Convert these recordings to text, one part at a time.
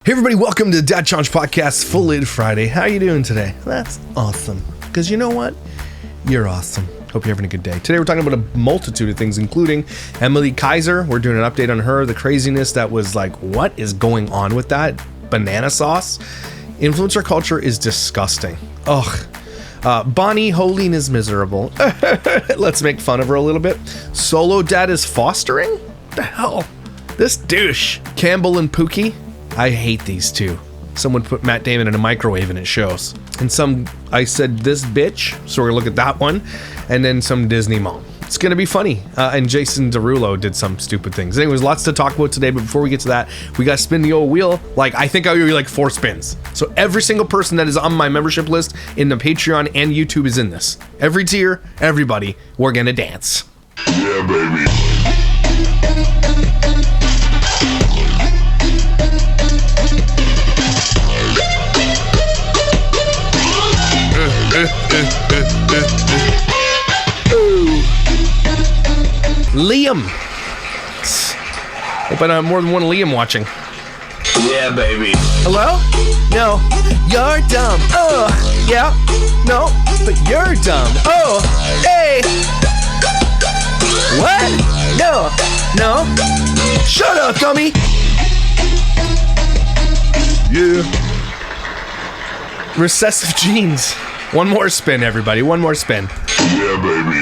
Hey everybody, welcome to the Dad Challenge Podcast Full Lid Friday. How you doing today? That's awesome. Because you know what? You're awesome. Hope you're having a good day. Today we're talking about a multitude of things, including Emilie Kiser. We're doing an update on her, the craziness that was like, what is going on with that banana sauce? Influencer culture is disgusting. Ugh. Bonnie Holine is miserable. Let's make fun of her a little bit. Solo dad is fostering? What the hell? This douche. Campbell and Pookie. I hate these two. Someone put Matt Damon in a microwave and it shows. And I said this bitch, so we're gonna look at that one. And then some Disney mom. It's gonna be funny. And Jason Derulo did some stupid things. Anyways, lots to talk about today, but before we get to that, we gotta spin the old wheel. Like, I think I owe you like 4 spins. So every single person that is on my membership list in the Patreon and YouTube is in this. Every tier, everybody, we're gonna dance. Yeah, baby. Liam. Hope I don't have more than one Liam watching. Yeah, baby. Hello? No. You're dumb. Oh, yeah. No, but you're dumb. Oh, hey. What? No. Shut up, dummy. Yeah. Recessive genes. One more spin, everybody. One more spin. Yeah, baby.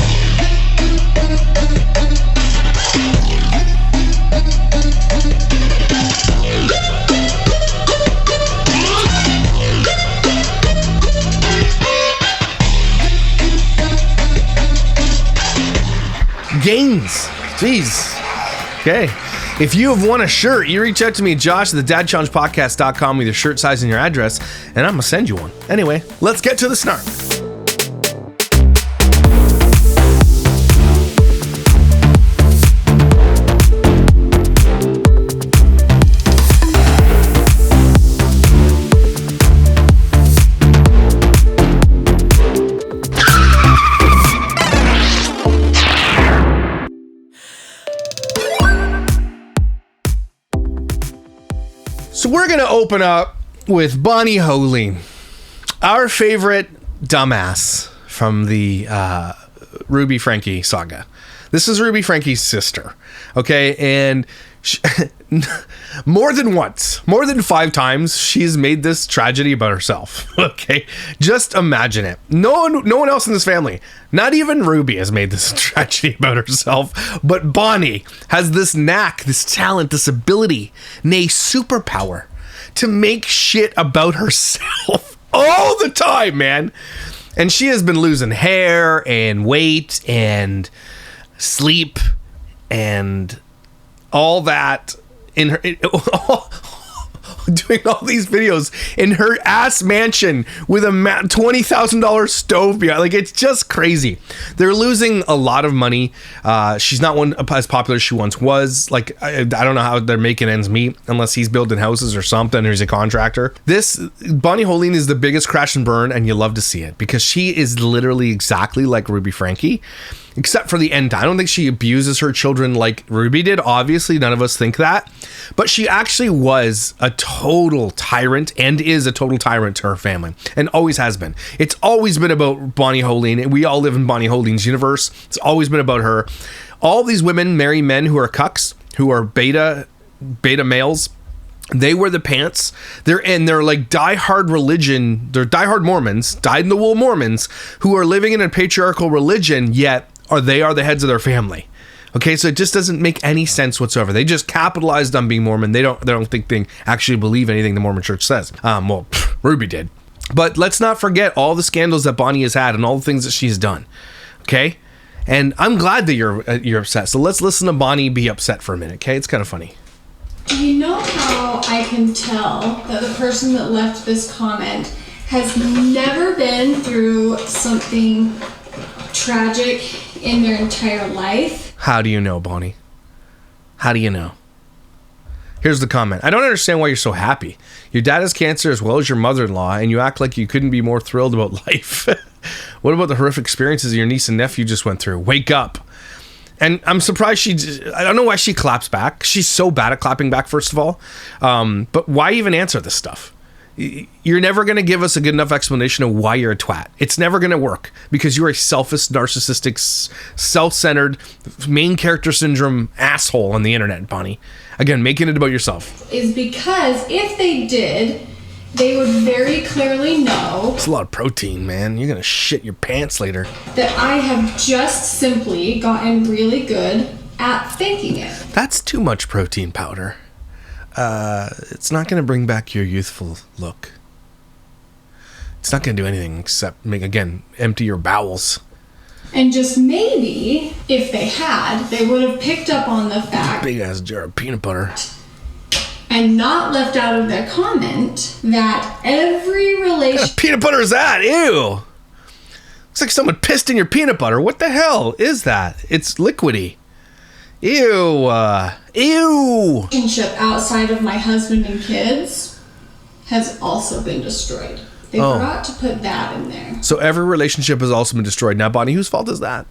Gains. Jeez. Okay. If you have won a shirt, you reach out to me, Josh, at thedadchallengepodcast.com with your shirt size and your address, and I'm going to send you one. Anyway, let's get to the snark. So we're going to open up with Bonnie Holine, our favorite dumbass from the Ruby Frankie saga. This is Ruby Frankie's sister, okay? And she, more than 5 times, she's made this tragedy about herself, okay? Just imagine it. No one else in this family, not even Ruby, has made this tragedy about herself, but Bonnie has this knack, this talent, this ability, nay, superpower, to make shit about herself all the time, man. And she has been losing hair and weight and sleep and all that in her doing all these videos in her ass mansion with a $20,000 stove behind. Like, it's just crazy. They're losing a lot of money. She's not as popular as she once was. Like, I don't know how they're making ends meet unless he's building houses or something, or he's a contractor. This Bonnie Holine is the biggest crash and burn, and you love to see it because she is literally exactly like Ruby Frankie, except for the end. I don't think she abuses her children like Ruby did. Obviously, none of us think that. But she actually was a total tyrant and is a total tyrant to her family and always has been. It's always been about Bonnie Holine. We all live in Bonnie Holine's universe. It's always been about her. All these women marry men who are cucks, who are beta males. They wear the pants. They're like diehard religion. They're diehard Mormons, dyed-in-the-wool Mormons, who are living in a patriarchal religion, yet they are the heads of their family. Okay, so it just doesn't make any sense whatsoever. They just capitalized on being Mormon. They don't think they actually believe anything the Mormon church says. Ruby did. But let's not forget all the scandals that Bonnie has had and all the things that she's done. Okay? And I'm glad that you're upset. So let's listen to Bonnie be upset for a minute, okay? It's kind of funny. You know how I can tell that the person that left this comment has never been through something tragic in their entire life? How do you know, Bonnie? How do you know? Here's the comment. I don't understand why you're so happy. Your dad has cancer as well as your mother-in-law, and you act like you couldn't be more thrilled about life. What about the horrific experiences your niece and nephew just went through? Wake up. And I'm surprised I don't know why she claps back. She's so bad at clapping back, first of all. But why even answer this stuff? You're never going to give us a good enough explanation of why you're a twat. It's never going to work because you're a selfish, narcissistic, self-centered, main character syndrome asshole on the internet, Bonnie. Again, making it about yourself. Is because if they did, they would very clearly know. It's a lot of protein, man. You're going to shit your pants later. That I have just simply gotten really good at faking it. That's too much protein powder. It's not going to bring back your youthful look. It's not going to do anything except empty your bowels. And just maybe, if they had, they would have picked up on the fact... Big ass jar of peanut butter. And not left out of their comment that every relation... What kind of peanut butter is that? Ew! Looks like someone pissed in your peanut butter. What the hell is that? It's liquidy. Ew. Ew. Relationship outside of my husband and kids has also been destroyed. They forgot to put that in there. So every relationship has also been destroyed. Now, Bonnie, whose fault is that?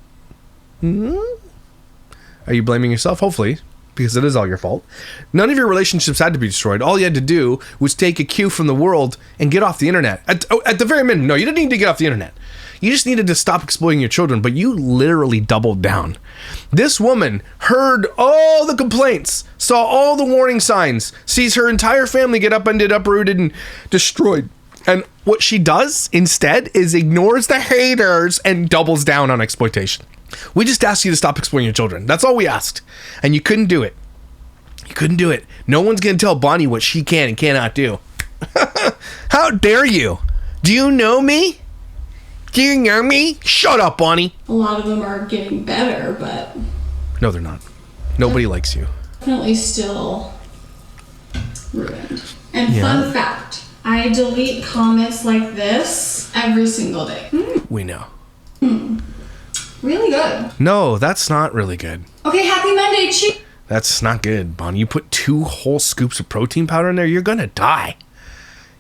Are you blaming yourself? Hopefully, because it is all your fault. None of your relationships had to be destroyed. All you had to do was take a cue from the world and get off the internet. At the very minimum, no, you didn't need to get off the internet. You just needed to stop exploiting your children, but you literally doubled down. This woman heard all the complaints, saw all the warning signs, sees her entire family get uprooted and destroyed. And what she does instead is ignores the haters and doubles down on exploitation. We just asked you to stop exploiting your children. That's all we asked. And you couldn't do it. You couldn't do it. No one's going to tell Bonnie what she can and cannot do. How dare you? Do you know me? Do you know me? Shut up, Bonnie. A lot of them are getting better, but... No, they're not. Nobody likes you. Definitely still ruined. And fun fact, I delete comments like this every single day. We know. Really good. No, that's not really good. Okay, happy Monday, cheese. That's not good, Bonnie. You put 2 whole scoops of protein powder in there, you're gonna die.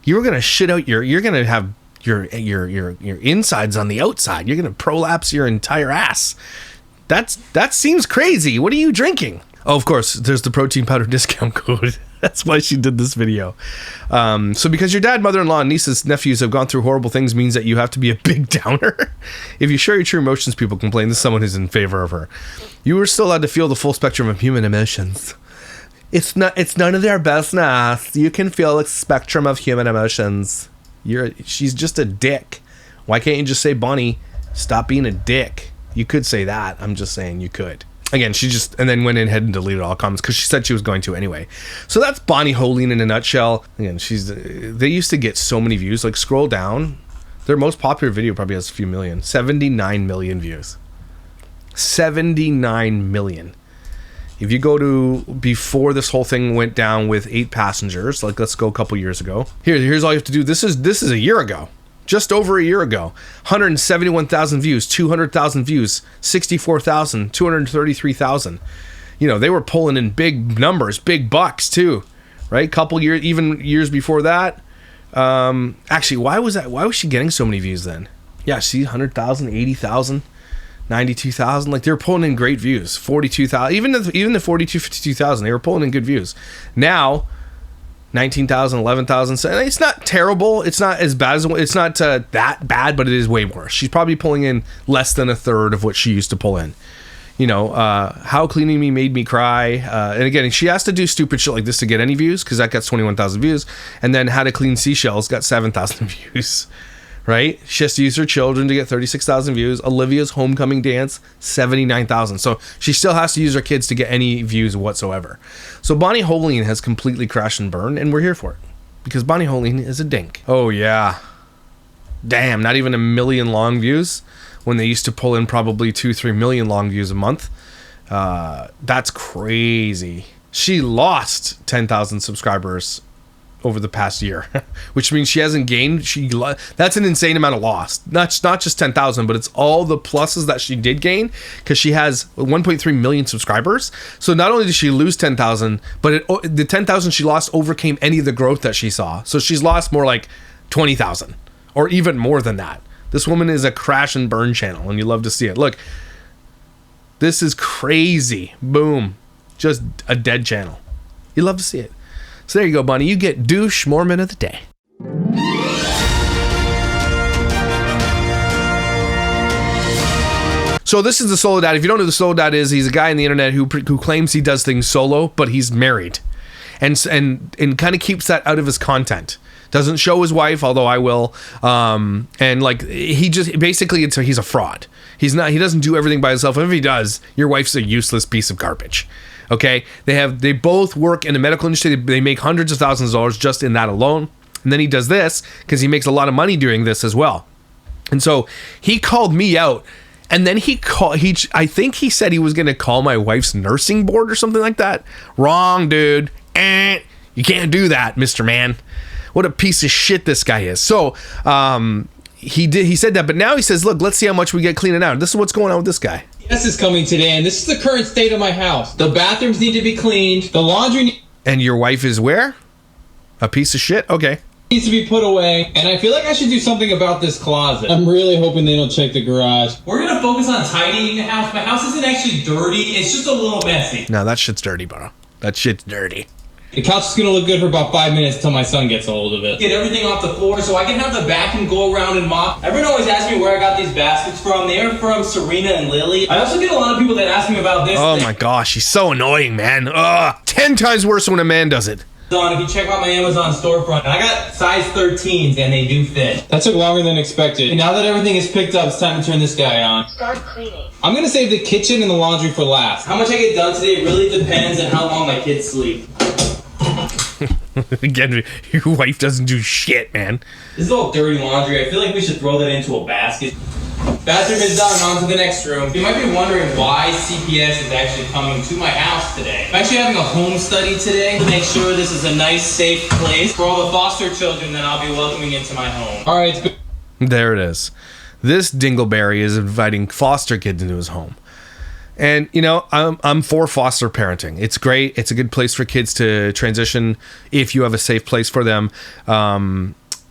You're gonna shit out you're gonna have your insides on the outside. You're gonna prolapse your entire ass. That seems crazy. What are you drinking? Oh, of course, there's the protein powder discount code. That's why she did this video. So because your dad, mother-in-law, and nieces, nephews have gone through horrible things means that you have to be a big downer. If you share your true emotions, people complain. This is someone who's in favor of her. You are still allowed to feel the full spectrum of human emotions. It's none of their business. You can feel a spectrum of human emotions. She's just a dick. Why can't you just say, Bonnie, stop being a dick? You could say that. I'm just saying you could. Again, and then went ahead and deleted all comments because she said she was going to anyway. So that's Bonnie Holine in a nutshell. Again, they used to get so many views. Like, scroll down. Their most popular video probably has a few million. 79 million views. 79 million. If you go to before this whole thing went down with 8 passengers, like let's go a couple years ago. Here's all you have to do. This is a year ago. Just over a year ago. 171,000 views, 200,000 views, 64,000, 233,000. You know, they were pulling in big numbers, big bucks too, right? Couple years, even years before that. Actually, why was that? Why was she getting so many views then? Yeah, see, 100,000, 80,000. 92,000, like they were pulling in great views. 42,000, even the 42, 52,000, they were pulling in good views. Now 19,000, 11,000. So it's not terrible. It's not as bad as it's not that bad, but it is way worse. She's probably pulling in less than a third of what she used to pull in. You know, How Cleaning Me Made Me Cry. And again, she has to do stupid shit like this to get any views because that gets 21,000 views. And then How to Clean Seashells got 7,000 views. Right? She has to use her children to get 36,000 views. Olivia's Homecoming Dance, 79,000. So she still has to use her kids to get any views whatsoever. So Bonnie Holine has completely crashed and burned, and we're here for it. Because Bonnie Holine is a dink. Oh, yeah. Damn, not even 1 million long views when they used to pull in probably 2-3 million long views a month. That's crazy. She lost 10,000 subscribers over the past year, which means she hasn't gained. That's an insane amount of loss. Not just 10,000, but it's all the pluses that she did gain because she has 1.3 million subscribers. So not only did she lose 10,000, but the 10,000 she lost overcame any of the growth that she saw. So she's lost more like 20,000 or even more than that. This woman is a crash and burn channel, and you love to see it. Look, This is crazy. Boom. Just a dead channel. You love to see it. So there you go, Bunny. You get douche Mormon of the day. So this is the solo dad. If you don't know who the solo dad is, he's a guy on the internet who claims he does things solo, but he's married, and kind of keeps that out of his content. Doesn't show his wife, although I will. And like he just basically he's a fraud. He doesn't do everything by himself. And if he does, your wife's a useless piece of garbage. Okay, they both work in the medical industry. They make hundreds of thousands of dollars just in that alone. And then he does this because he makes a lot of money doing this as well. And so he called me out. And then I think he said he was going to call my wife's nursing board or something like that. Wrong, dude. You can't do that, Mr. Man. What a piece of shit this guy is. So he said that, but now he says, look, let's see how much we get cleaning out. This is what's going on with this guy. Yes, is coming today, and this is the current state of my house. The bathrooms need to be cleaned. The laundry And your wife is where? A piece of shit? Okay. Needs to be put away, and I feel like I should do something about this closet. I'm really hoping they don't check the garage. We're gonna focus on tidying the house. My house isn't actually dirty, it's just a little messy. No, that shit's dirty, bro. That shit's dirty. The couch is gonna look good for about 5 minutes until my son gets a hold of it. Get everything off the floor so I can have the vacuum go around and mop. Everyone always asks me where I got these baskets from. They are from Serena and Lily. I also get a lot of people that ask me about this. Oh my gosh, he's so annoying, man. 10 times worse when a man does it. If you check out my Amazon storefront, I got size 13s and they do fit. That took longer than expected. And now that everything is picked up, it's time to turn this guy on. Start cleaning. I'm gonna save the kitchen and the laundry for last. How much I get done today really depends on how long my kids sleep. Again, your wife doesn't do shit, man. This is all dirty laundry. I feel like we should throw that into a basket. Bathroom is done, on to the next room. You might be wondering why CPS is actually coming to my house today. I'm actually having a home study today to make sure this is a nice, safe place for all the foster children that I'll be welcoming into my home. All right, it's good. There it is. This dingleberry is inviting foster kids into his home. And, you know, I'm for foster parenting. It's great. It's a good place for kids to transition if you have a safe place for them.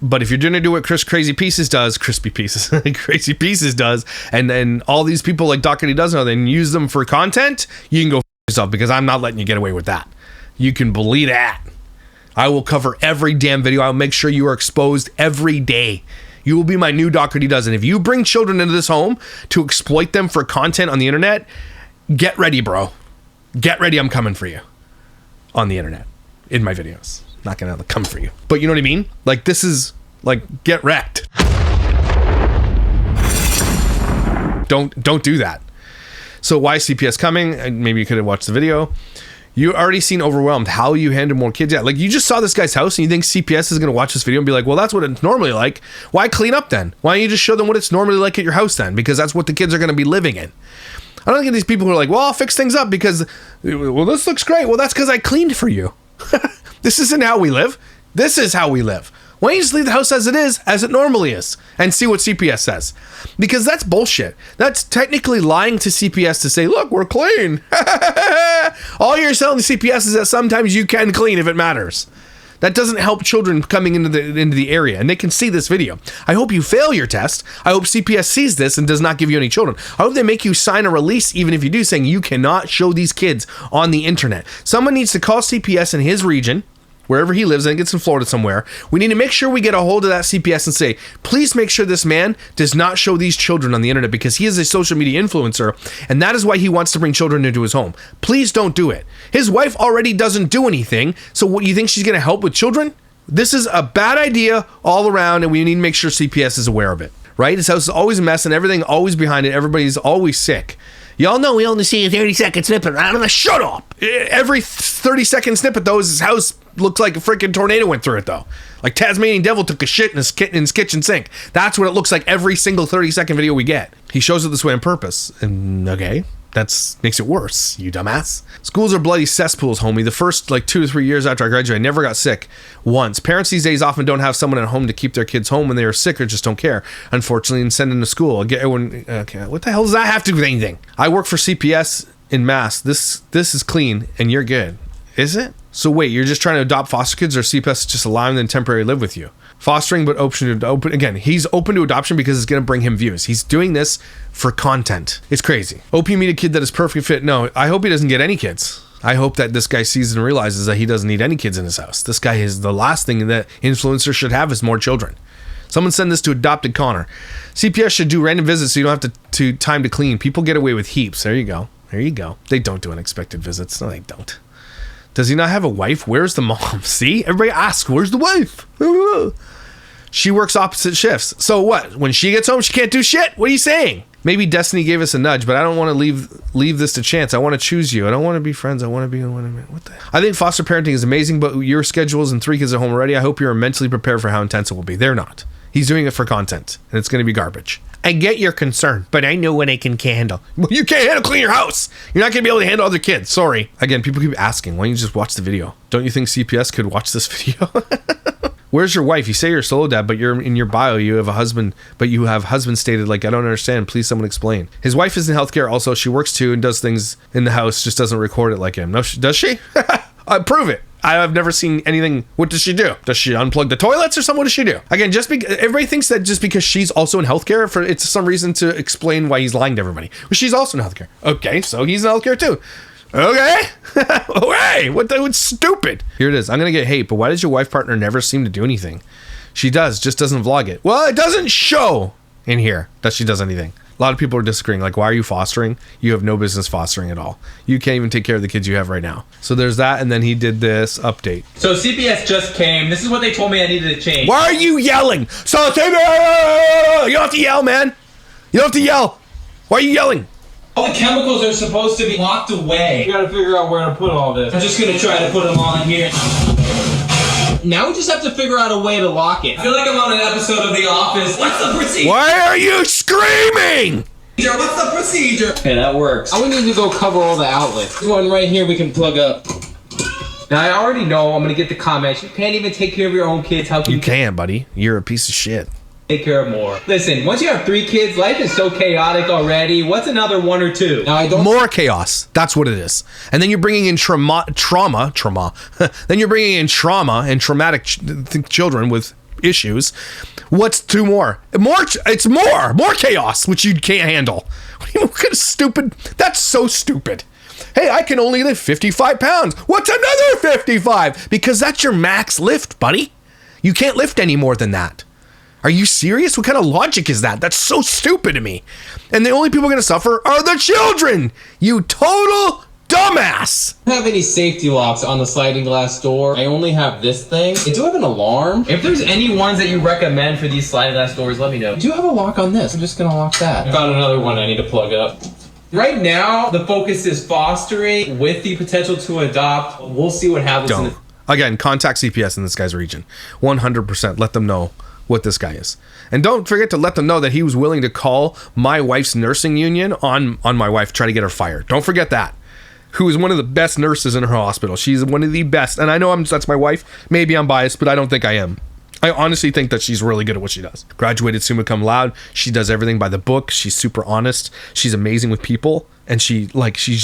But if you're going to do what Crazy Pieces does, Crazy Pieces does, and then all these people like Dr. D doesn't know, then use them for content, you can go f*** yourself, because I'm not letting you get away with that. You can believe that. I will cover every damn video. I'll make sure you are exposed every day. You will be my new Dr. D does. And if you bring children into this home to exploit them for content on the internet, get ready, bro. Get ready. I'm coming for you on the internet in my videos. Not gonna come for you, but you know what I mean? Like, this is like, get wrecked. Don't do that. So why is CPS coming? Maybe you could have watched the video. You already seen overwhelmed how you handle more kids. Yeah, like, you just saw this guy's house and you think CPS is gonna watch this video and be like, well, that's what it's normally like. Why clean up then? Why don't you just show them what it's normally like at your house then? Because that's what the kids are gonna be living in. I don't get these people who are like, well, I'll fix things up because, well, this looks great. Well, that's because I cleaned for you. This isn't how we live. This is how we live. Why don't you just leave the house as it is, as it normally is, and see what CPS says? Because that's bullshit. That's technically lying to CPS to say, look, we're clean. All you're telling the CPS is that sometimes you can clean if it matters. That doesn't help children coming into the area, and they can see this video. I hope you fail your test. I hope CPS sees this and does not give you any children. I hope they make you sign a release, even if you do, saying you cannot show these kids on the internet. Someone needs to call CPS in his region, wherever he lives, I think it's in Florida somewhere. We need to make sure we get a hold of that CPS and say, please make sure this man does not show these children on the internet, because he is a social media influencer, and that is why he wants to bring children into his home. Please don't do it. His wife already doesn't do anything, so what, you think she's going to help with children? This is a bad idea all around, and we need to make sure CPS is aware of it, right? His house is always a mess, and everything always behind it. Everybody's always sick. Y'all know we only see a 30-second snippet. Shut up! Every 30-second snippet, though, his house looks like a freaking tornado went through it, though. Like Tasmanian Devil took a shit in his kitchen sink. That's what it looks like every single 30-second video we get. He shows it this way on purpose. And, okay, that makes it worse, you dumbass. Schools are bloody cesspools, homie. The first, 2 to 3 years after I graduated, I never got sick once. Parents these days often don't have someone at home to keep their kids home when they are sick, or just don't care, unfortunately, and send them to school. Okay, what the hell does that have to do with anything? I work for CPS in Mass. This is clean, and you're good. Is it? So wait, you're just trying to adopt foster kids, or CPS is just allowing them to temporarily live with you? Fostering, but open again. He's open to adoption because it's going to bring him views. He's doing this for content. It's crazy. Hope you meet a kid that is perfectly fit. No, I hope he doesn't get any kids. I hope that this guy sees and realizes that he doesn't need any kids in his house. This guy is the last thing that influencers should have is more children. Someone send this to Adopted Connor. CPS should do random visits so you don't have to time to clean. People get away with heaps. There you go. There you go. They don't do unexpected visits. No, they don't. Does he not have a wife? Where's the mom? See? Everybody asks, where's the wife? She works opposite shifts. So what? When she gets home, she can't do shit? What are you saying? Maybe destiny gave us a nudge, but I don't want to leave this to chance. I want to choose you. I don't want to be friends. I want to be what the? I think foster parenting is amazing, but your schedules and 3 kids at home already. I hope you're mentally prepared for how intense it will be. They're not. He's doing it for content, and it's going to be garbage. I get your concern, but I know what I can handle. Well, you can't handle clean your house. You're not going to be able to handle other kids. Sorry. Again, people keep asking, why don't you just watch the video? Don't you think CPS could watch this video? Where's your wife? You say you're a solo dad, but you're in your bio, you have a husband, but you have husband stated, like, I don't understand. Please someone explain. His wife is in healthcare also. She works too and does things in the house, just doesn't record it like him. No, does she? Prove it. I've never seen anything. What does she do? Does she unplug the toilets or something? What does she do? Again, everybody thinks that just because she's also in healthcare, it's some reason to explain why he's lying to everybody. Well, she's also in healthcare. Okay, so he's in healthcare too. Okay. Okay. What's stupid? Here it is. I'm going to get hate, but why does your wife partner never seem to do anything? She does, just doesn't vlog it. Well, it doesn't show in here that she does anything. A lot of people are disagreeing. Like, why are you fostering? You have no business fostering at all. You can't even take care of the kids you have right now. So there's that, and then he did this update. So CPS just came. This is what they told me I needed to change. Why are you yelling? So you don't have to yell, man. You don't have to yell. Why are you yelling? All the chemicals are supposed to be locked away. We gotta figure out where to put all this. I'm just gonna try to put them all in here. Now we just have to figure out a way to lock it. I feel like I'm on an episode of The Office. What's the procedure? Why are you screaming? What's the procedure? Okay, that works. I need to go cover all the outlets. This one right here we can plug up. Now I already know I'm gonna get the comments. You can't even take care of your own kids. How can you can, buddy. You're a piece of shit. Take care of more. Listen, once you have 3 kids, life is so chaotic already. What's another 1 or 2? Now I don't. More chaos. That's what it is. And then you're bringing in trauma. Then you're bringing in trauma and traumatic children with issues. What's 2 more? It's more chaos, which you can't handle. What kind of stupid? That's so stupid. Hey, I can only lift 55 pounds. What's another 55? Because that's your max lift, buddy. You can't lift any more than that. Are you serious? What kind of logic is that? That's so stupid to me. And the only people going to suffer are the children. You total dumbass. I don't have any safety locks on the sliding glass door. I only have this thing. I do have an alarm. If there's any ones that you recommend for these sliding glass doors, let me know. I do have a lock on this. I'm just going to lock that. I found another one I need to plug up. Right now, the focus is fostering with the potential to adopt. We'll see what happens. Again, contact CPS in this guy's region. 100%. Let them know what this guy is. And don't forget to let them know that he was willing to call my wife's nursing union on my wife, try to get her fired. Don't forget that. Who is one of the best nurses in her hospital. She's one of the best. And I know that's my wife. Maybe I'm biased, but I don't think I am. I honestly think that she's really good at what she does. Graduated summa cum laude. She does everything by the book. She's super honest. She's amazing with people. And she's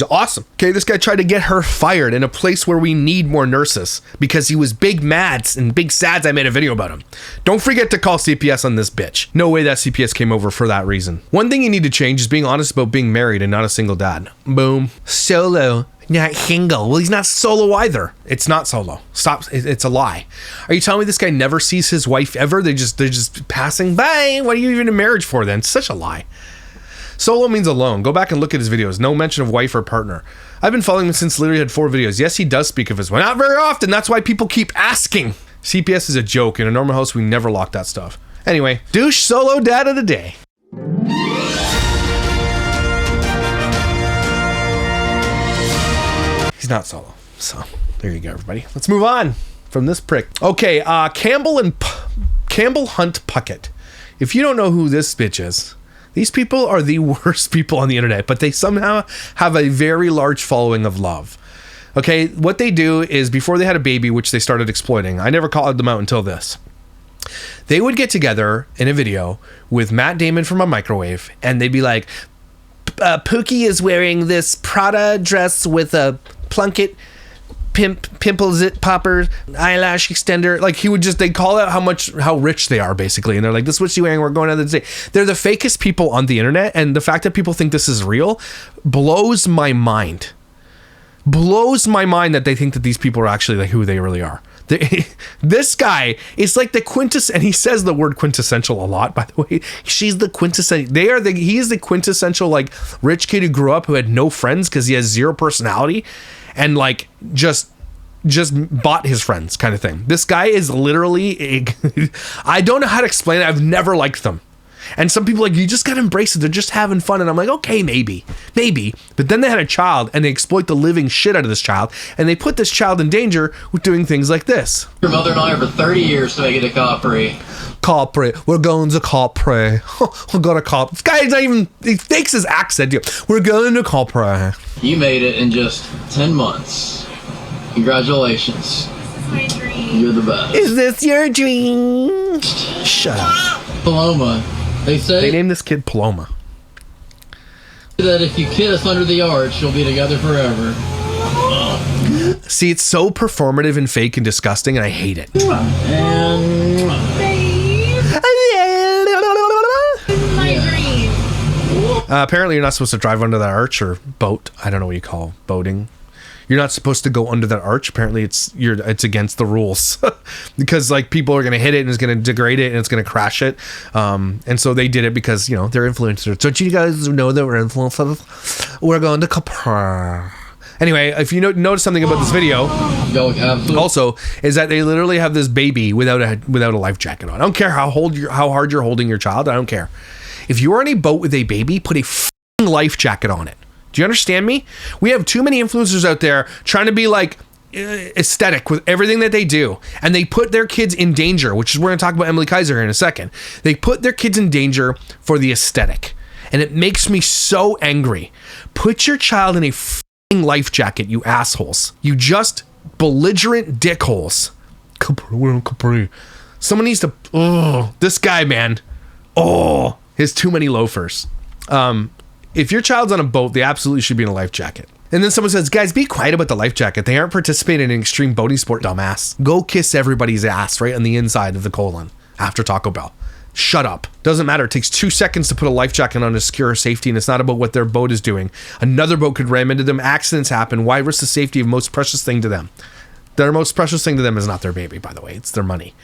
awesome. Okay, this guy tried to get her fired in a place where we need more nurses because he was big mads and big sads. I made a video about him. Don't forget to call CPS on this bitch. No way that CPS came over for that reason. One thing you need to change is being honest about being married and not a single dad. Boom. Solo, not single. Well, he's not solo either. It's not solo. Stop. It's a lie. Are you telling me this guy never sees his wife ever? They're just passing by. What are you even in marriage for then? It's such a lie. Solo means alone. Go back and look at his videos. No mention of wife or partner. I've been following him since literally had 4 videos. Yes, he does speak of his wife. Not very often. That's why people keep asking. CPS is a joke. In a normal house, we never lock that stuff. Anyway, douche solo dad of the day. He's not solo. So there you go, everybody. Let's move on from this prick. Okay, Campbell Hunt Puckett. If you don't know who this bitch is, these people are the worst people on the internet, but they somehow have a very large following of love. Okay, what they do is before they had a baby, which they started exploiting, I never called them out until this. They would get together in a video with Matt Damon from A Microwave, and they'd be like, Pookie is wearing this Prada dress with a plunket pimple zit popper, eyelash extender. Like they'd call out how rich they are basically. And they're like, this is what you're wearing. We're going out the day. They're the fakest people on the internet. And the fact that people think this is real blows my mind. Blows my mind that they think that these people are actually like who they really are. This guy is like the quintessential, and he says the word quintessential a lot, by the way. She's the quintessential. He is the quintessential like rich kid who grew up who had no friends because he has zero personality, and like just bought his friends kind of thing. This guy is literally I don't know how to explain it. I've never liked them. And some people are like, you just gotta embrace it. They're just having fun. And I'm like, okay, maybe. But then they had a child and they exploit the living shit out of this child. And they put this child in danger with doing things like this. Your mother and I are for 30 years to make it to Capri. Capri. We're going to Capri. We're going to Capri. This guy's not even, he fakes his accent. We're going to Capri. You made it in just 10 months. Congratulations. This is my dream. You're the best. Is this your dream? Shut up. Paloma. They named this kid Paloma. That if you kiss under the arch, you'll be together forever. See, it's so performative and fake and disgusting, and I hate it. And This is my dream. Apparently, you're not supposed to drive under that arch or boat. I don't know what you call boating. You're not supposed to go under that arch. Apparently, it's against the rules because like people are gonna hit it and it's gonna degrade it and it's gonna crash it. And so they did it because they're influencers. Don't you guys know that we're influencers? We're going to Capri. Anyway, if you notice something about this video, also is that they literally have this baby without a life jacket on. I don't care how hard you're holding your child. I don't care. If you're on a boat with a baby, put a f***ing life jacket on it. Do you understand me? We have too many influencers out there trying to be like aesthetic with everything that they do. And they put their kids in danger, which is we're going to talk about Emilie Kiser here in a second. They put their kids in danger for the aesthetic. And it makes me so angry. Put your child in a f***ing life jacket, you assholes. You just belligerent dickholes. Capri. Someone needs to... Oh, this guy, man. Oh, his too many loafers. If your child's on a boat, they absolutely should be in a life jacket. And then someone says, guys, be quiet about the life jacket. They aren't participating in an extreme boating sport, dumbass. Go kiss everybody's ass right on the inside of the colon after Taco Bell. Shut up. Doesn't matter. It takes 2 seconds to put a life jacket on to secure safety, and it's not about what their boat is doing. Another boat could ram into them. accidents happen. Why risk the safety of most precious thing to them? Their most precious thing to them is not their baby, by the way. It's their money.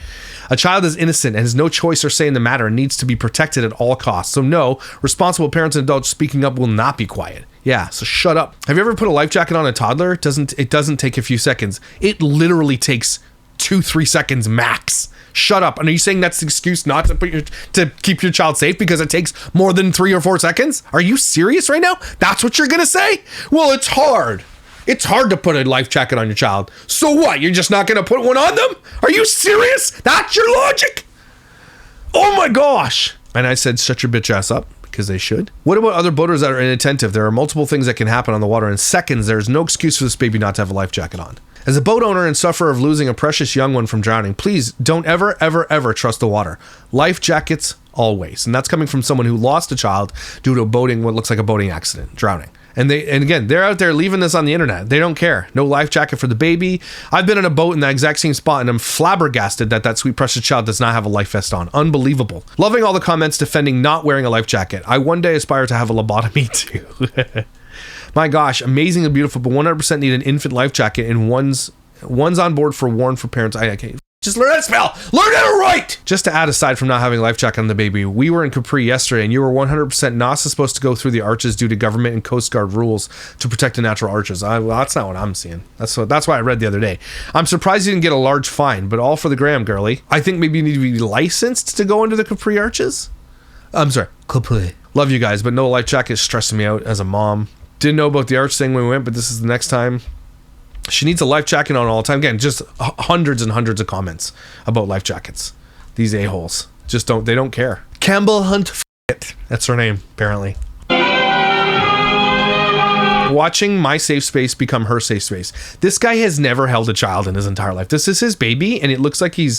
A child is innocent and has no choice or say in the matter and needs to be protected at all costs. So no, responsible parents and adults speaking up will not be quiet. Yeah, so shut up. Have you ever put a life jacket on a toddler? It doesn't take a few seconds. It literally takes 2-3 seconds max. Shut up. And are you saying that's the excuse not to keep your child safe because it takes more than 3 or 4 seconds? Are you serious right now? That's what you're gonna say? Well, it's hard. It's hard to put a life jacket on your child. So what? You're just not going to put one on them? Are you serious? That's your logic? Oh my gosh. And I said, shut your bitch ass up, because they should. What about other boaters that are inattentive? There are multiple things that can happen on the water in seconds. There's no excuse for this baby not to have a life jacket on. As a boat owner and sufferer of losing a precious young one from drowning, please don't ever, ever, ever trust the water. Life jackets always. And that's coming from someone who lost a child due to what looks like a boating accident, drowning. And again, they're out there leaving this on the internet. They don't care. No life jacket for the baby. I've been in a boat in that exact same spot and I'm flabbergasted that sweet precious child does not have a life vest on. Unbelievable. Loving all the comments defending not wearing a life jacket. I one day aspire to have a lobotomy too. My gosh, amazing and beautiful, but 100% need an infant life jacket and one's on board for warn for parents. I can't. Just learn how to spell. Learn how to write. Just to add, aside from not having a life jacket on the baby, we were in Capri yesterday and you were 100% not supposed to go through the arches due to government and Coast Guard rules to protect the natural arches. Well, that's not what I'm seeing. That's why I read the other day. I'm surprised you didn't get a large fine, but all for the gram, girly. I think maybe you need to be licensed to go into the Capri arches. I'm sorry, Capri. Love you guys, but no life jacket is stressing me out as a mom. Didn't know about the arch thing when we went, but this is the next time. She needs a life jacket on all the time. Again, just hundreds and hundreds of comments about life jackets. These a-holes they don't care. Campbell Hunt that's her name, apparently. Watching my safe space become her safe space. This guy has never held a child in his entire life. This is his baby, and it looks like he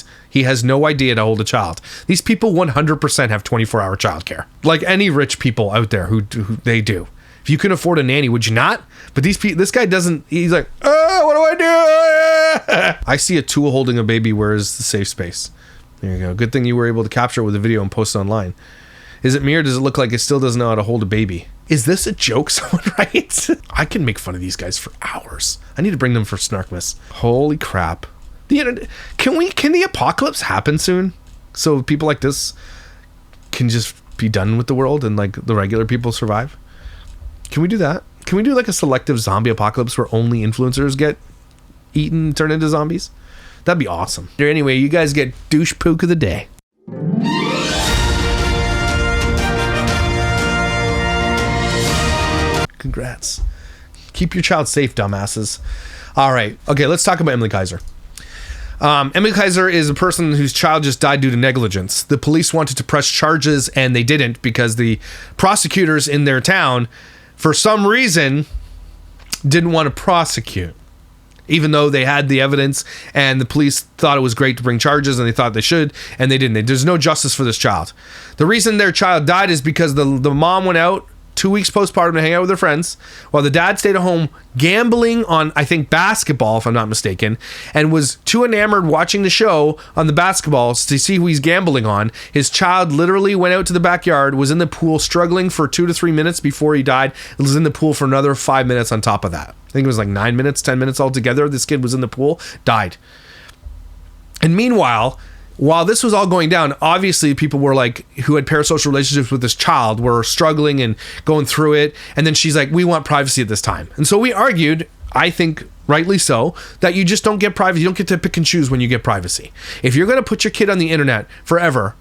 has no idea to hold a child. These people 100% have 24-hour childcare. Like any rich people out there who they do. If you can afford a nanny, would you not? But this guy doesn't. He's like, oh, what do I do? I see a tool holding a baby. Where is the safe space? There you go. Good thing you were able to capture it with a video and post it online. Is it me or does it look like it still doesn't know how to hold a baby? Is this a joke someone writes? I can make fun of these guys for hours. I need to bring them for Snarkmas. Holy crap. The internet. Can the apocalypse happen soon? So people like this can just be done with the world and like the regular people survive? Can we do that? Can we do like a selective zombie apocalypse where only influencers get eaten and turn into zombies? That'd be awesome. Anyway, you guys get douche pook of the day. Congrats. Keep your child safe, dumbasses. All right. Okay, let's talk about Emilie Kiser. Emilie Kiser is a person whose child just died due to negligence. The police wanted to press charges and they didn't because the prosecutors in their town, for some reason, didn't want to prosecute. Even though they had the evidence and the police thought it was great to bring charges and they thought they should, and they didn't. There's no justice for this child. The reason their child died is because the mom went out 2 weeks postpartum to hang out with her friends, while the dad stayed at home gambling on, I think, basketball, if I'm not mistaken, and was too enamored watching the show on the basketballs to see who he's gambling on. His child literally went out to the backyard, was in the pool struggling for 2 to 3 minutes before he died, and was in the pool for another 5 minutes on top of that. I think it was like 9 minutes, 10 minutes altogether. This kid was in the pool, died. And meanwhile, while this was all going down, obviously people were like, who had parasocial relationships with this child were struggling and going through it. And then she's like, we want privacy at this time. And so we argued, I think rightly so, that you just don't get privacy. You don't get to pick and choose when you get privacy. If you're going to put your kid on the internet forever,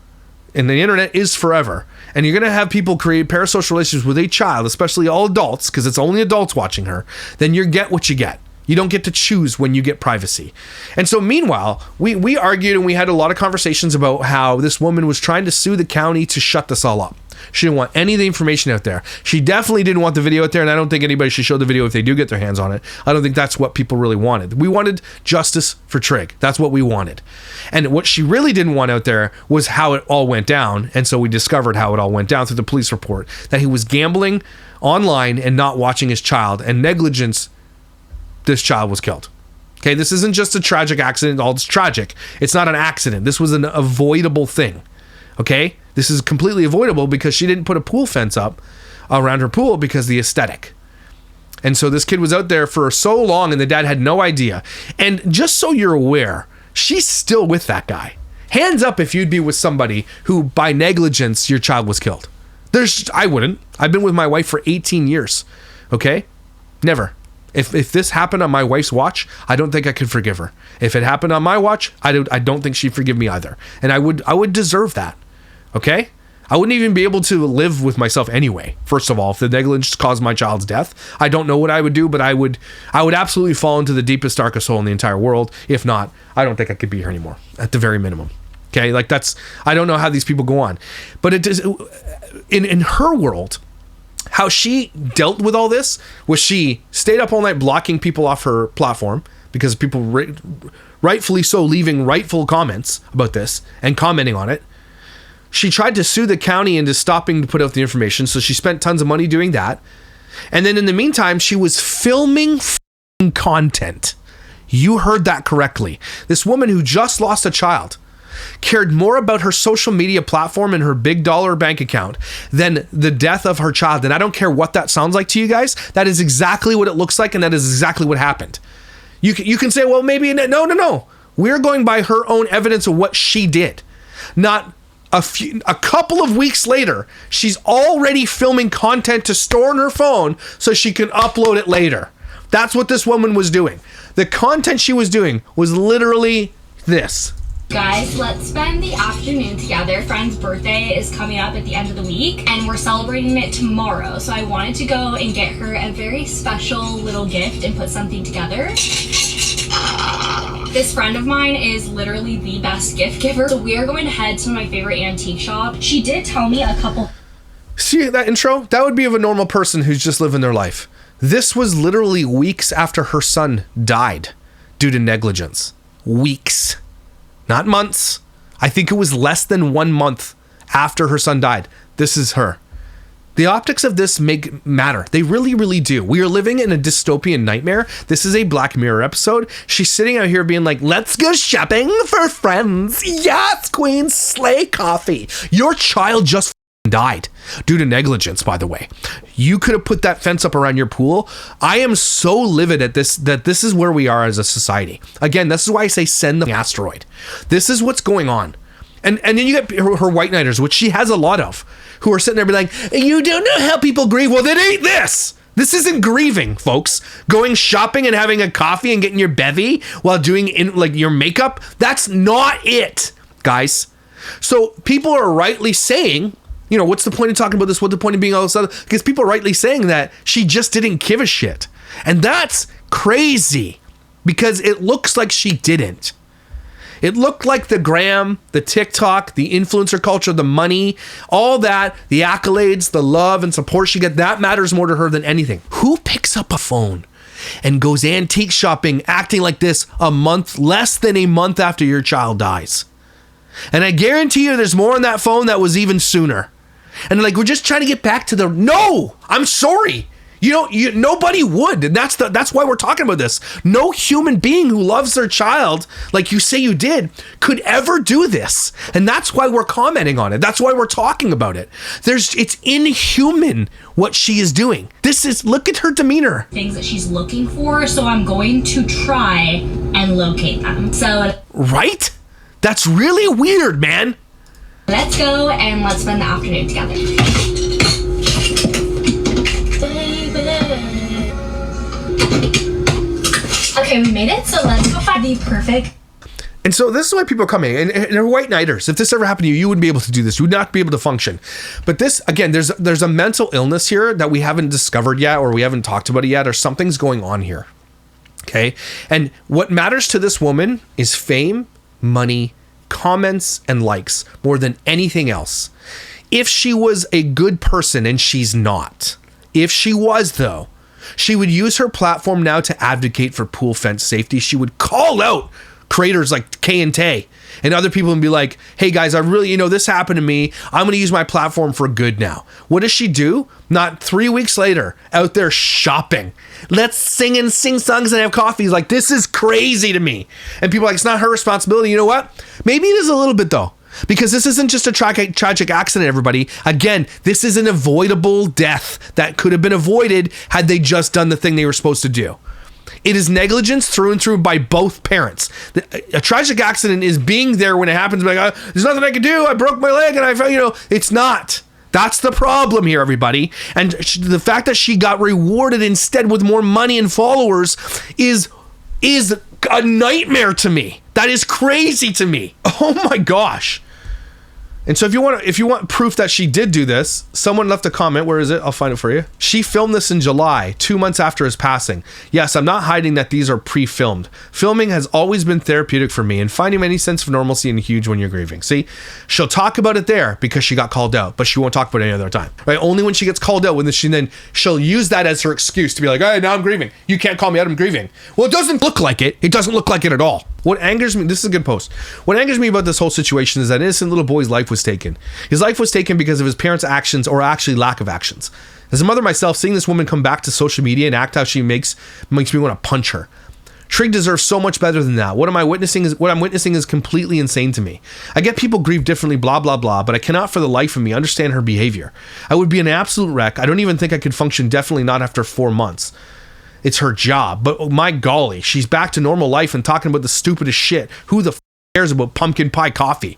and the internet is forever, and you're going to have people create parasocial relationships with a child, especially all adults, because it's only adults watching her, then you get what you get. You don't get to choose when you get privacy. And so meanwhile, we argued and we had a lot of conversations about how this woman was trying to sue the county to shut this all up. She didn't want any of the information out there. She definitely didn't want the video out there, and I don't think anybody should show the video if they do get their hands on it. I don't think that's what people really wanted. We wanted justice for Trig. That's what we wanted. And what she really didn't want out there was how it all went down, and so we discovered how it all went down through the police report, that he was gambling online and not watching his child, and negligence. This child was killed. Okay, this isn't just a tragic accident. All it's tragic. It's not an accident. This was an avoidable thing. Okay, this is completely avoidable because she didn't put a pool fence up around her pool because the aesthetic. And so this kid was out there for so long and the dad had no idea. And just so you're aware, she's still with that guy. Hands up if you'd be with somebody who by negligence your child was killed. I wouldn't. I've been with my wife for 18 years. Okay, never. If this happened on my wife's watch, I don't think I could forgive her. If it happened on my watch, I don't think she'd forgive me either. And I would deserve that. Okay? I wouldn't even be able to live with myself anyway. First of all, if the negligence caused my child's death, I don't know what I would do, but I would absolutely fall into the deepest, darkest hole in the entire world. If not, I don't think I could be here anymore, at the very minimum. Okay? Like I don't know how these people go on. But it is in her world. How she dealt with all this was she stayed up all night blocking people off her platform because people rightfully so leaving rightful comments about this and commenting on it. She tried to sue the county into stopping to put out the information, so she spent tons of money doing that. And then in the meantime, she was filming content. You heard that correctly. This woman who just lost a child cared more about her social media platform and her big dollar bank account than the death of her child. And I don't care what that sounds like to you guys. That is exactly what it looks like, and that is exactly what happened. You can say, well, maybe no. We're going by her own evidence of what she did. Not a couple of weeks later, she's already filming content to store on her phone so she can upload it later. That's what this woman was doing. The content she was doing was literally this. Guys, let's spend the afternoon together. Friend's birthday is coming up at the end of the week and we're celebrating it tomorrow. So I wanted to go and get her a very special little gift and put something together. This friend of mine is literally the best gift giver. So we are going to head to my favorite antique shop. She did tell me a couple. See that intro? That would be of a normal person who's just living their life. This was literally weeks after her son died due to negligence. Weeks. Not months. I think it was less than 1 month after her son died. This is her. The optics of this matter. They really, really do. We are living in a dystopian nightmare. This is a Black Mirror episode. She's sitting out here being like, let's go shopping for friends. Yes, queen, slay coffee. Your child just died due to negligence, by the way. You could have put that fence up around your pool. I am so livid at this, that this is where we are as a society. Again, this is why I say send the asteroid. This is what's going on. And then you get her white knighters, which she has a lot of, who are sitting there being like, you don't know how people grieve. Well, then ain't this. This isn't grieving, folks. Going shopping and having a coffee and getting your bevy while doing your makeup. That's not it, guys. So people are rightly saying, what's the point of talking about this? What's the point of being all this other? Because people are rightly saying that she just didn't give a shit. And that's crazy because it looks like she didn't. It looked like the gram, the TikTok, the influencer culture, the money, all that, the accolades, the love and support she gets, that matters more to her than anything. Who picks up a phone and goes antique shopping acting like this less than a month after your child dies? And I guarantee you there's more on that phone that was even sooner. And we're just trying to get back to no, I'm sorry. Nobody would. And that's why we're talking about this. No human being who loves their child, like you say you did, could ever do this. And that's why we're commenting on it. That's why we're talking about it. It's inhuman what she is doing. Look at her demeanor. Things that she's looking for, so I'm going to try and locate them. So, right? That's really weird, man. Let's go and let's spend the afternoon together. Okay, we made it, so let's go find the perfect. And so this is why people are coming. And they're white knighters. If this ever happened to you, you wouldn't be able to do this. You would not be able to function. But this, again, there's a mental illness here that we haven't discovered yet, or we haven't talked about it yet, or something's going on here. Okay? And what matters to this woman is fame, money, comments, and likes more than anything else. If she was a good person, and she's not. If she was, though, she would use her platform now to advocate for pool fence safety. She would call out creators like Kay and Tay and other people and be like, hey guys, I really, this happened to me. I'm going to use my platform for good now. What does she do? Not 3 weeks later, out there shopping. Let's sing songs and have coffee. This is crazy to me. And people are like, it's not her responsibility. You know what? Maybe it is a little bit though. Because this isn't just a tragic accident, everybody. Again, this is an avoidable death that could have been avoided had they just done the thing they were supposed to do. It is negligence through and through by both parents. A tragic accident is being there when it happens. There's nothing I can do. I broke my leg and I fell, it's not. That's the problem here, everybody. And the fact that she got rewarded instead with more money and followers is a nightmare to me. That is crazy to me. Oh my gosh. And so if you want proof that she did do this, someone left a comment. Where is it? I'll find it for you. She filmed this in July, 2 months after his passing. Yes, I'm not hiding that these are pre-filmed. Filming has always been therapeutic for me and finding any sense of normalcy and huge when you're grieving. See, she'll talk about it there because she got called out, but she won't talk about it any other time, right? Only when she gets called out, she'll use that as her excuse to be like, hey, now I'm grieving. You can't call me out, I'm grieving. Well, it doesn't look like it. It doesn't look like it at all. What angers me, this is a good post. What angers me about this whole situation is that innocent little boy's life was taken. His life was taken because of his parents' actions, or actually lack of actions. As a mother myself, seeing this woman come back to social media and act how she makes me want to punch her. Trig deserves so much better than that. What I'm witnessing is completely insane to me. I get people grieve differently, blah, blah, blah, but I cannot for the life of me understand her behavior. I would be an absolute wreck. I don't even think I could function, definitely not after 4 months. It's her job, but my golly, she's back to normal life and talking about the stupidest shit. Who the cares about pumpkin pie coffee?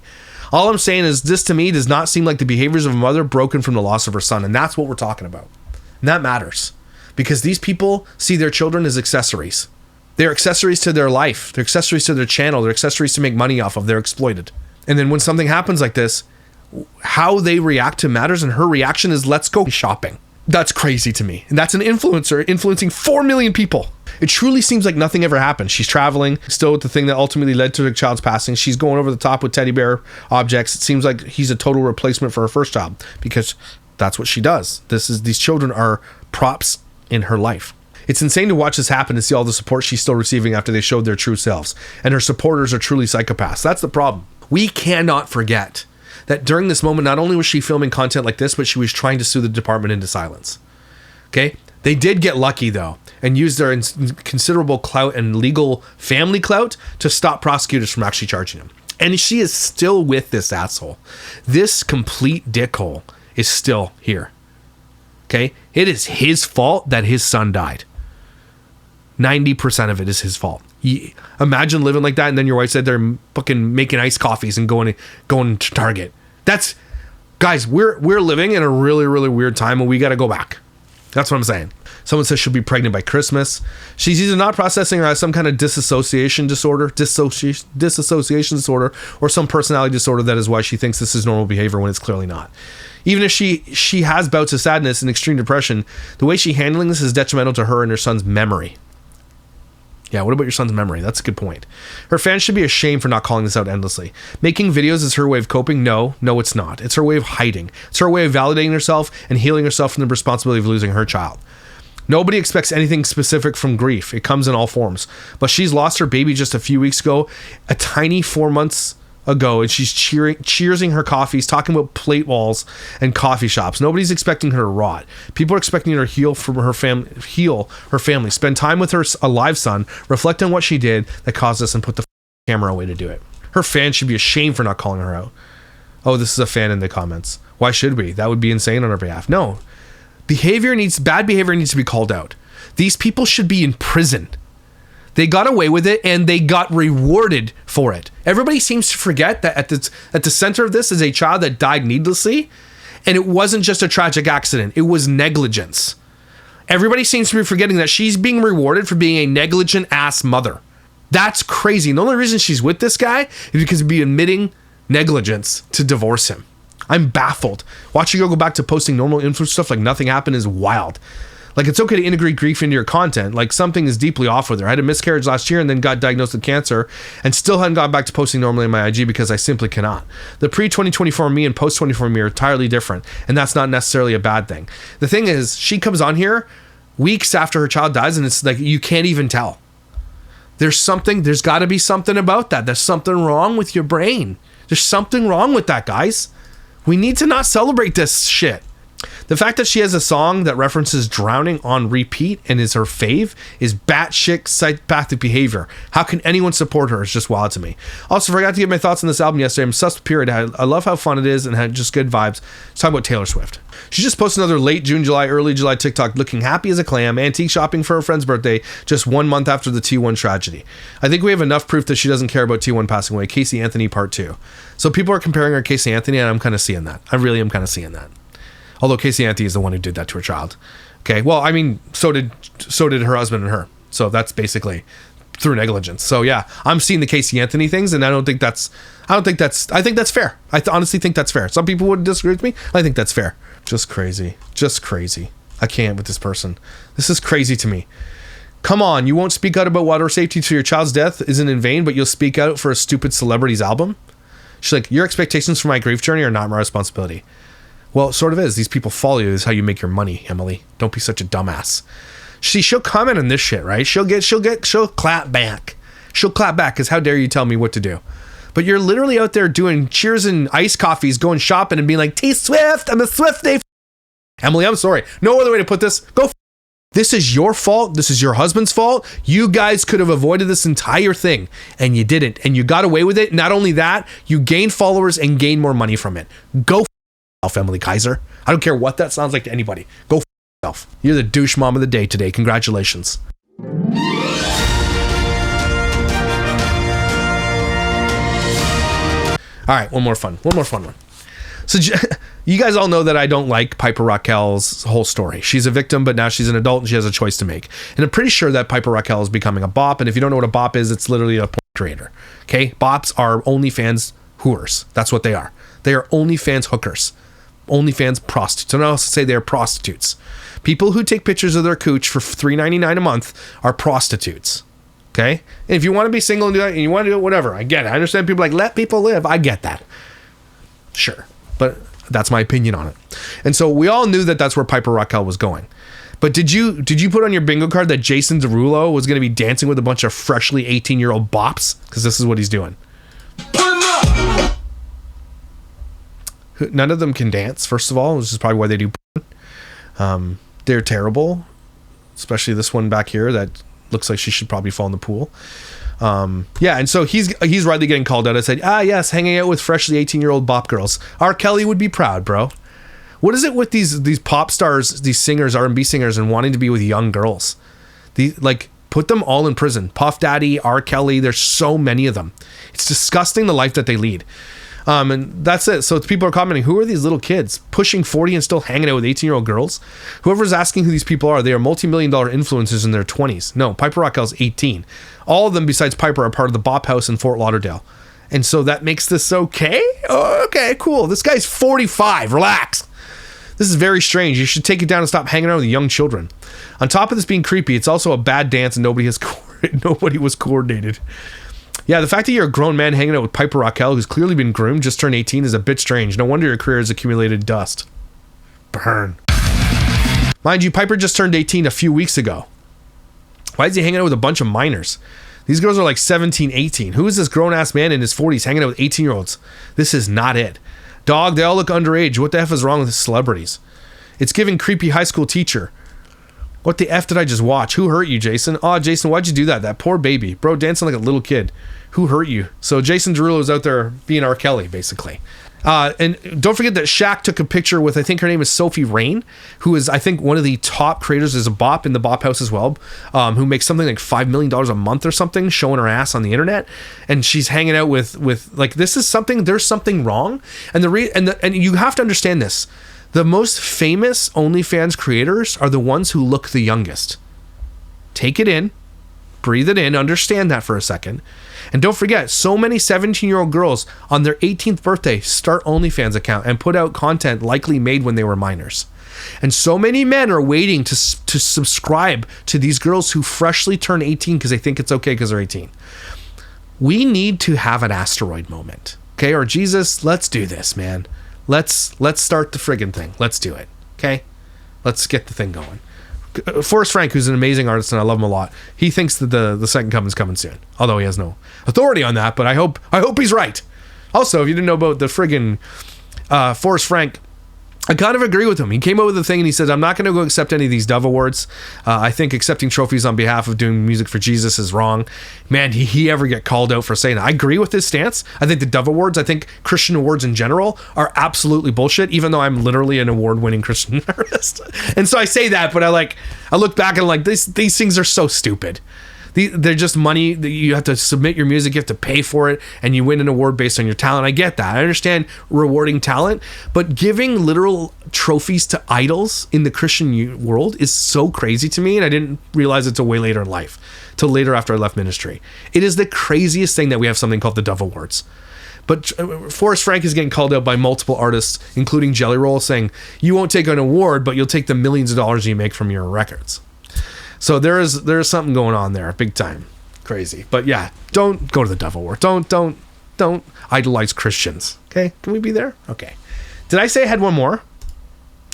All I'm saying is this to me does not seem like the behaviors of a mother broken from the loss of her son, and that's what we're talking about. And that matters because these people see their children as accessories. They're accessories to their life. They're accessories to their channel. They're accessories to make money off of. They're exploited. And then when something happens like this, how they react to matters, and her reaction is, let's go shopping. That's crazy to me. And that's an influencer influencing 4 million people. It truly seems like nothing ever happened. She's traveling still with the thing that ultimately led to the child's passing. She's going over the top with teddy bear objects. It seems like he's a total replacement for her first child because that's what she does. These children are props in her life. It's insane to watch this happen and see all the support she's still receiving after they showed their true selves. And her supporters are truly psychopaths. That's the problem. We cannot forget that during this moment, not only was she filming content like this, but she was trying to sue the department into silence. Okay? They did get lucky, though, and used their considerable clout and legal family clout to stop prosecutors from actually charging him. And she is still with this asshole. This complete dickhole is still here. Okay? It is his fault that his son died. 90% of it is his fault. Imagine living like that, and then your wife said they're fucking making iced coffees and going to Target. That's, guys, we're living in a really, really weird time, and we got to go back. That's what I'm saying. Someone says she'll be pregnant by Christmas. She's either not processing or has some kind of dissociation disorder, or some personality disorder that is why she thinks this is normal behavior when it's clearly not. Even if she has bouts of sadness and extreme depression, the way she's handling this is detrimental to her and her son's memory. Yeah, what about your son's memory? That's a good point. Her fans should be ashamed for not calling this out endlessly. Making videos is her way of coping? No, it's not. It's her way of hiding. It's her way of validating herself and healing herself from the responsibility of losing her child. Nobody expects anything specific from grief. It comes in all forms. But she's lost her baby just a few weeks ago, a tiny 4 months ago, and she's cheersing her coffees, talking about plate walls and coffee shops. Nobody's expecting her to rot. People are expecting her to heal her family, spend time with her alive son, reflect on what she did that caused this, and put the camera away to do it. Her fans should be ashamed for not calling her out. Oh, this is a fan in the comments. Why should we? That would be insane on our behalf. No. Bad behavior needs to be called out. These people should be in prison. They got away with it and they got rewarded for it. Everybody seems to forget that at the center of this is a child that died needlessly, and it wasn't just a tragic accident. It was negligence. Everybody seems to be forgetting that she's being rewarded for being a negligent ass mother. That's crazy. And the only reason she's with this guy is because he'd be admitting negligence to divorce him. I'm baffled. Watching her go back to posting normal info stuff like nothing happened is wild. Like, it's okay to integrate grief into your content. Like, something is deeply off with her. I had a miscarriage last year and then got diagnosed with cancer and still hadn't gone back to posting normally on my IG because I simply cannot. The pre-2024 me and post-24 me are entirely different, and that's not necessarily a bad thing. The thing is, she comes on here weeks after her child dies, and it's like, you can't even tell. There's got to be something about that. There's something wrong with your brain. There's something wrong with that, guys. We need to not celebrate this shit. The fact that she has a song that references drowning on repeat and is her fave is batshit psychopathic behavior. How can anyone support her? It's just wild to me. Also, forgot to give my thoughts on this album yesterday. I'm obsessed with Period. I love how fun it is and had just good vibes. Let's talk about Taylor Swift. She just posted another late June, July, early July TikTok looking happy as a clam, antique shopping for her friend's birthday just 1 month after the T1 tragedy. I think we have enough proof that she doesn't care about T1 passing away. Casey Anthony part 2. So people are comparing her to Casey Anthony, and I'm kind of seeing that. I really am kind of seeing that. Although Casey Anthony is the one who did that to her child. Okay, well, I mean, so did her husband and her. So that's basically through negligence. So yeah, I'm seeing the Casey Anthony things, and I think that's fair. I honestly think that's fair. Some people would disagree with me. I think that's fair. Just crazy. I can't with this person. This is crazy to me. Come on, you won't speak out about water safety to your child's death isn't in vain, but you'll speak out for a stupid celebrity's album? She's like, your expectations for my grief journey are not my responsibility. Well, it sort of is. These people follow you. This is how you make your money, Emily. Don't be such a dumbass. She'll comment on this shit, right? She'll clap back. She'll clap back because how dare you tell me what to do? But you're literally out there doing cheers and iced coffees, going shopping and being like, T Swift, I'm a Swiftie. Emily, I'm sorry. No other way to put this. This is your fault. This is your husband's fault. You guys could have avoided this entire thing, and you didn't. And you got away with it. Not only that, you gained followers and gained more money from it. Go yourself, Emilie Kiser. I don't care what that sounds like to anybody. Go yourself. You're the douche mom of the day today. Congratulations. All right, one more fun one. So you guys all know that I don't like Piper Raquel's whole story. She's a victim, but now she's an adult and she has a choice to make. And I'm pretty sure that Piper Raquel is becoming a bop. And if you don't know what a bop is, it's literally a porn creator. Okay? Bops are OnlyFans hooers. That's what they are. They are OnlyFans hookers. OnlyFans prostitutes. And I also say they're prostitutes. People who take pictures of their cooch for $3.99 a month are prostitutes. Okay? And if you want to be single and do that, and you want to do it, whatever. I get it. I understand people like, let people live. I get that. Sure. But that's my opinion on it. And so we all knew that that's where Piper Raquel was going. But did you put on your bingo card that Jason Derulo was going to be dancing with a bunch of freshly 18-year-old bops? Because this is what he's doing. None of them can dance, first of all, which is probably why they do porn. They're terrible, especially this one back here that looks like she should probably fall in the pool. Yeah, and so he's rightly getting called out. I said, yes, hanging out with freshly 18-year-old bop girls. R. Kelly would be proud, bro. What is it with these pop stars, these singers, R&B singers, and wanting to be with young girls? Put them all in prison. Puff Daddy, R. Kelly, there's so many of them. It's disgusting the life that they lead. And that's it. So people are commenting, who are these little kids pushing 40 and still hanging out with 18-year-old girls? Whoever's asking who these people are, they are multi-million-dollar influencers in their 20s. No, Piper Raquel's 18. All of them besides Piper are part of the Bop House in Fort Lauderdale. And so that makes this okay? Oh, okay, cool. This guy's 45. Relax. This is very strange. You should take it down and stop hanging out with young children. On top of this being creepy, it's also a bad dance and nobody was coordinated. Yeah, the fact that you're a grown man hanging out with Piper Raquel, who's clearly been groomed, just turned 18, is a bit strange. No wonder your career has accumulated dust. Burn. Mind you, Piper just turned 18 a few weeks ago. Why is he hanging out with a bunch of minors? These girls are like 17, 18. Who is this grown-ass man in his 40s hanging out with 18-year-olds? This is not it. Dog, they all look underage. What the F is wrong with celebrities? It's giving creepy high school teacher. What the F did I just watch? Who hurt you, Jason? Oh, Jason, why'd you do that? That poor baby. Bro, dancing like a little kid. Who hurt you? So Jason Derulo is out there being R. Kelly, basically. And don't forget that Shaq took a picture with, I think her name is Sophie Rain, who is, I think, one of the top creators as a bop in the Bop House as well, who makes something like $5 million a month or something, showing her ass on the internet. And she's hanging out with like, this is something, there's something wrong. And and you have to understand this. The most famous OnlyFans creators are the ones who look the youngest. Take it in, breathe it in, understand that for a second. And don't forget, so many 17-year-old girls on their 18th birthday start OnlyFans account and put out content likely made when they were minors. And so many men are waiting to subscribe to these girls who freshly turn 18 because they think it's okay because they're 18. We need to have an asteroid moment. Okay? Or Jesus, let's do this, man. Let's start the friggin' thing. Let's do it. Okay? Let's get the thing going. Forrest Frank, who's an amazing artist and I love him a lot, he thinks that the second coming is coming soon, although he has no authority on that, but I hope he's right. Also, if you didn't know about the friggin' Forrest Frank, I kind of agree with him. He came up with the thing and he says, I'm not going to go accept any of these Dove Awards. I think accepting trophies on behalf of doing music for Jesus is wrong. Man, he ever get called out for saying that? I agree with his stance. I think the Dove Awards, I think Christian awards in general are absolutely bullshit, even though I'm literally an award-winning Christian artist. And so I say that, but I look back and I'm like, these things are so stupid. They're just money that you have to submit your music, you have to pay for it, and you win an award based on your talent. I get that. I understand rewarding talent, but giving literal trophies to idols in the Christian world is so crazy to me, and I didn't realize it till way later in life, till later after I left ministry. It is the craziest thing that we have something called the Dove Awards. But Forrest Frank is getting called out by multiple artists, including Jelly Roll, saying, you won't take an award, but you'll take the millions of dollars you make from your records. So there is something going on there, big time, crazy. But yeah, don't go to the Dove Award. Don't idolize Christians. Okay, can we be there? Okay. Did I say I had one more?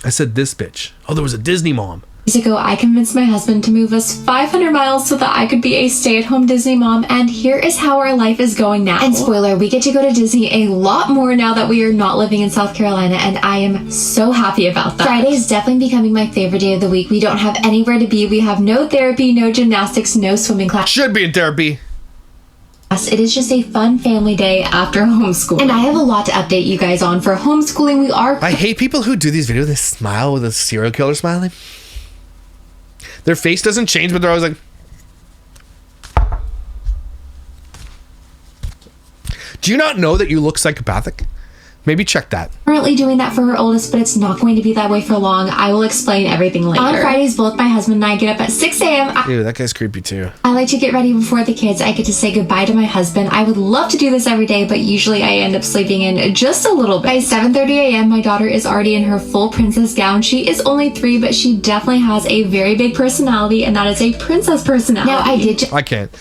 I said this bitch. Oh, there was a Disney mom. Years ago, I convinced my husband to move us 500 miles so that I could be a stay-at-home Disney mom, and here is how our life is going now. And spoiler, we get to go to Disney a lot more now that we are not living in South Carolina, and I am so happy about that. Friday is definitely becoming my favorite day of the week. We don't have anywhere to be. We have no therapy, no gymnastics, no swimming class. Should be in therapy. It is just a fun family day after homeschooling. And I have a lot to update you guys on. For homeschooling, I hate people who do these videos, they smile with a serial killer smiling. Their face doesn't change, but they're always like... Do you not know that you look psychopathic? Maybe check that. Currently doing that for her oldest, but it's not going to be that way for long. I will explain everything later. On Fridays, both my husband and I get up at 6 a.m. Ew, that guy's creepy too. I like to get ready before the kids. I get to say goodbye to my husband. I would love to do this every day, but usually I end up sleeping in just a little bit. By 7:30 a.m., my daughter is already in her full princess gown. She is only 3, but she definitely has a very big personality, and that is a princess personality. Now, I can't.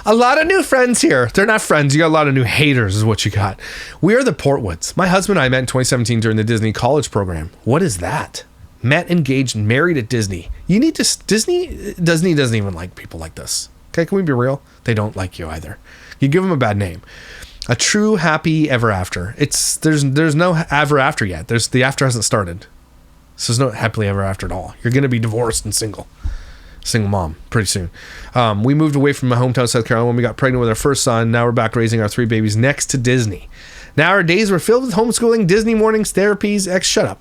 A lot of new friends here. They're not friends. You got a lot of new haters is what you got. We are the Portwoods. My husband and I met in 2017 during the Disney college program. What is that? Met, engaged, and married at Disney. You need to... Disney doesn't even like people like this. Okay, can we be real? They don't like you either. You give them a bad name. A true happy ever after. There's no ever after yet. The after hasn't started. So there's no happily ever after at all. You're going to be divorced and single mom pretty soon. We moved away from my hometown, South Carolina, when we got pregnant with our first son. Now we're back raising our 3 babies next to Disney. Now our days were filled with homeschooling, Disney mornings, therapies. Shut up.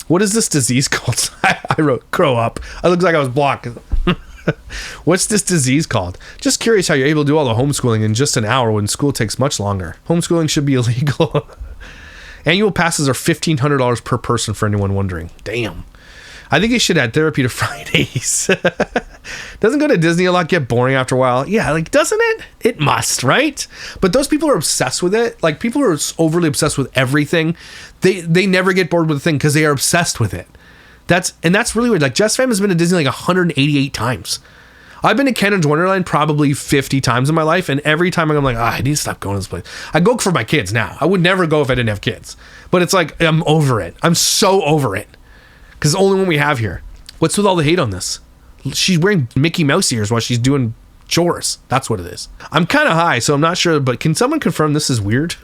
What is this disease called? I wrote grow up. It looks like I was blocked. What's this disease called? Just curious how you're able to do all the homeschooling in just an hour when school takes much longer. Homeschooling should be illegal. Annual passes are $1,500 per person for anyone wondering. Damn. I think you should add therapy to Fridays. Doesn't go to Disney a lot get boring after a while? Yeah, like, doesn't it? It must, right? But those people are obsessed with it. Like, people who are overly obsessed with everything, they never get bored with a thing because they are obsessed with it. That's really weird. Like, Jess Fam has been to Disney like 188 times. I've been to Canada's Wonderland probably 50 times in my life, and every time I'm like, I need to stop going to this place. I go for my kids now. I would never go if I didn't have kids. But it's like, I'm over it. I'm so over it. Because it's the only one we have here. What's with all the hate on this? She's wearing Mickey Mouse ears while she's doing chores. That's what it is. I'm kind of high, so I'm not sure, but can someone confirm this is weird?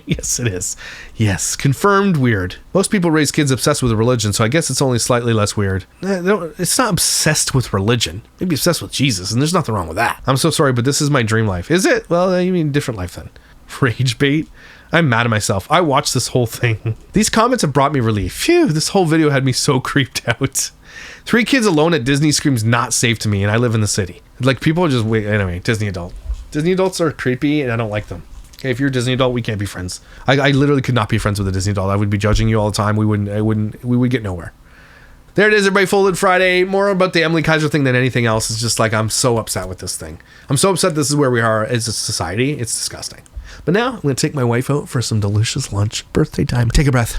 Yes, it is. Yes, confirmed weird. Most people raise kids obsessed with religion, so I guess it's only slightly less weird. It's not obsessed with religion. Maybe obsessed with Jesus, and there's nothing wrong with that. I'm so sorry, but this is my dream life. Is it? Well, you mean different life then. Rage bait? I'm mad at myself. I watched this whole thing. These comments have brought me relief. Phew, this whole video had me so creeped out. 3 kids alone at Disney screams not safe to me, and I live in the city. Like, people are just wait. Anyway, Disney adult. Disney adults are creepy, and I don't like them. Okay, if you're a Disney adult, we can't be friends. I literally could not be friends with a Disney adult. I would be judging you all the time. We would get nowhere. There it is, everybody. Folded Friday. More about the Emilie Kiser thing than anything else. It's just like, I'm so upset with this thing. I'm so upset this is where we are as a society. It's disgusting. But now I'm going to take my wife out for some delicious lunch. Birthday time. Take a breath.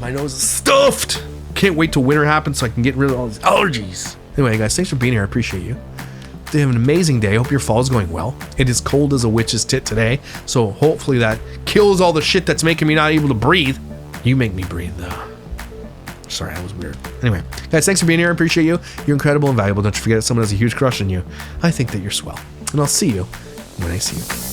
My nose is stuffed. Can't wait till winter happens so I can get rid of all these allergies. Anyway, guys, thanks for being here. I appreciate you. They have an amazing day. I hope your fall is going well. It is cold as a witch's tit today, so hopefully that kills all the shit that's making me not able to breathe. You make me breathe, though. Sorry, that was weird. Anyway, guys, thanks for being here. I appreciate you. You're incredible and valuable. Don't you forget, if someone has a huge crush on you, I think that you're swell. And I'll see you when I see you.